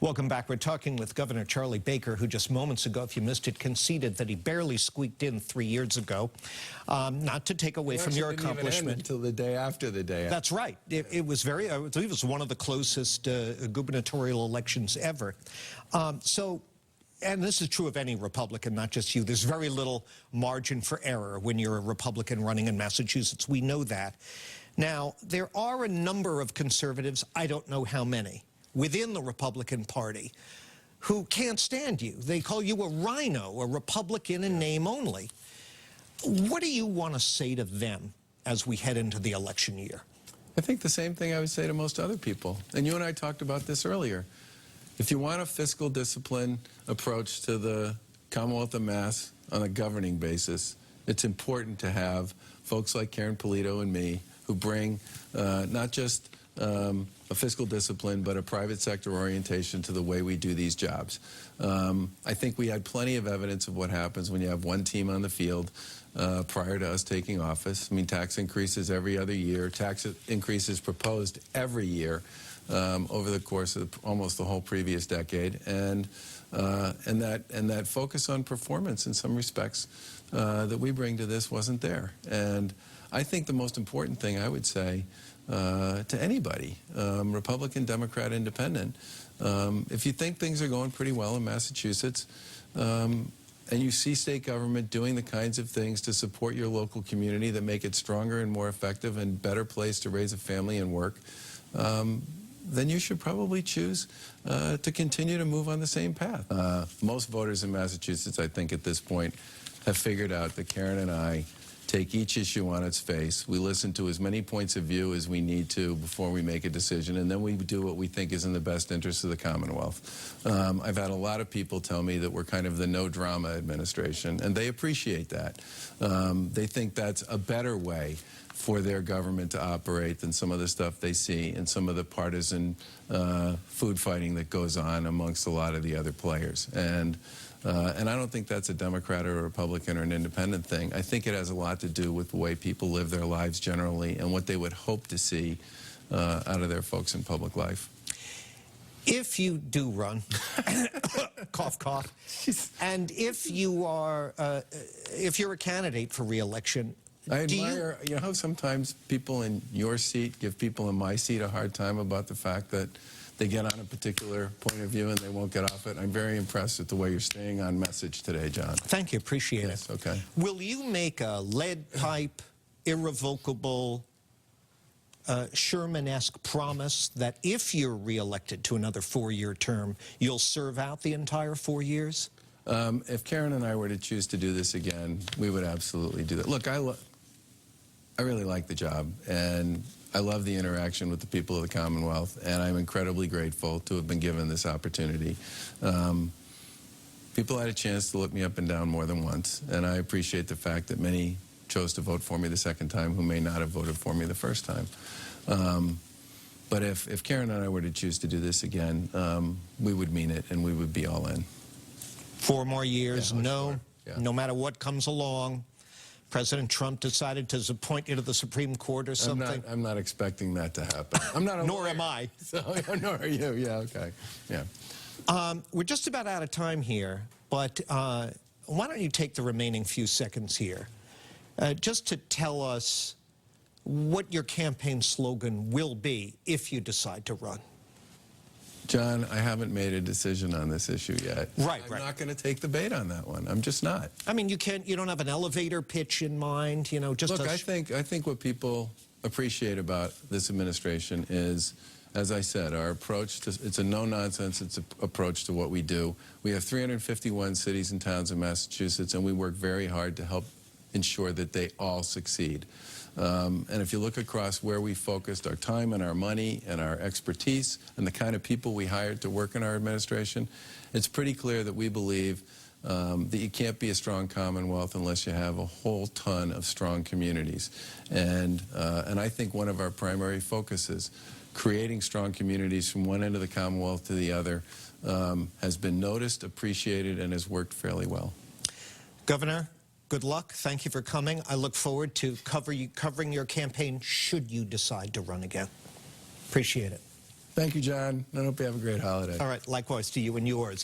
Welcome back. We're talking with Governor Charlie Baker, who just moments ago, if you missed it, conceded that he barely squeaked in 3 years ago. Not to take away from your accomplishment. Until the day after the day. That's right. It was very, I believe it was one of the closest gubernatorial elections ever. And this is true of any Republican, not just you. There's very little margin for error when you're a Republican running in Massachusetts. We know that. Now, there are a number of conservatives, I don't know how many, within the Republican Party who can't stand you. They call you a rhino, a Republican in name only. What do you want to say to them as we head into the election year? I think the same thing I would say to most other people. And you and I talked about this earlier. If you want a fiscal discipline approach to the Commonwealth of Mass on a governing basis, it's important to have folks like Karen Polito and me who bring not just a fiscal discipline, but a private sector orientation to the way we do these jobs. I think we had plenty of evidence of what happens when you have one team on the field prior to us taking office. I mean, tax increases every other year, tax increases proposed every year over the course of almost the whole previous decade, and that focus on performance in some respects that we bring to this wasn't there. And I think the most important thing I would say to anybody, Republican, Democrat, Independent, if you think things are going pretty well in Massachusetts, and you see state government doing the kinds of things to support your local community that make it stronger and more effective and better place to raise a family and work, then you should probably choose to continue to move on the same path. Most voters in Massachusetts, I think at this point, have figured out that Karen and I take each issue on its face. We listen to as many points of view as we need to before we make a decision, and then we do what we think is in the best interest of the Commonwealth. I've had a lot of people tell me that we're kind of the no-drama administration, and they appreciate that. They think that's a better way for their government to operate than some of the stuff they see and some of the partisan food fighting that goes on amongst a lot of the other players. And I don't think that's a Democrat or a Republican or an independent thing. I think it has a lot to do with the way people live their lives generally and what they would hope to see out of their folks in public life. If you do run, cough, cough, and if you are, if you're a candidate for re-election, I admire, you know how sometimes people in your seat give people in my seat a hard time about the fact that they get on a particular point of view and they won't get off it. I'm very impressed with the way you're staying on message today, John. Thank you. Appreciate it. Okay. Will you make a lead pipe, irrevocable, Sherman-esque promise that if you're reelected to another 4-year term, you'll serve out the entire 4 years? If Karen and I were to choose to do this again, we would absolutely do that. Look, I really like the job, and I love the interaction with the people of the Commonwealth, and I'm incredibly grateful to have been given this opportunity. People had a chance to look me up and down more than once, and I appreciate the fact that many chose to vote for me the second time who may not have voted for me the first time. But if Karen and I were to choose to do this again, we would mean it, and we would be all in. 4 more years, yeah, no, sure. Yeah. No matter what comes along. President Trump decided to appoint you to the Supreme Court or something. I'm not expecting that to happen. I'm not a Nor lawyer, am I. So, nor are you. Yeah, okay. Yeah. We're just about out of time here, but why don't you take the remaining few seconds here just to tell us what your campaign slogan will be if you decide to run. John, I haven't made a decision on this issue yet. Right, I'm not going to take the bait on that one. I'm just not. I mean, you don't have an elevator pitch in mind, you know, just Look, I think what people appreciate about this administration is, as I said, our approach to, it's a no-nonsense approach to what we do. We have 351 cities and towns in Massachusetts, and we work very hard to help ensure that they all succeed. And if you look across where we focused our time and our money and our expertise and the kind of people we hired to work in our administration, it's pretty clear that we believe that you can't be a strong Commonwealth unless you have a whole ton of strong communities. And I think one of our primary focuses, creating strong communities from one end of the Commonwealth to the other, has been noticed, appreciated, and has worked fairly well. Governor, good luck. Thank you for coming. I look forward to covering your campaign should you decide to run again. Appreciate it. Thank you, John. I hope you have a great holiday. All right, likewise to you and yours.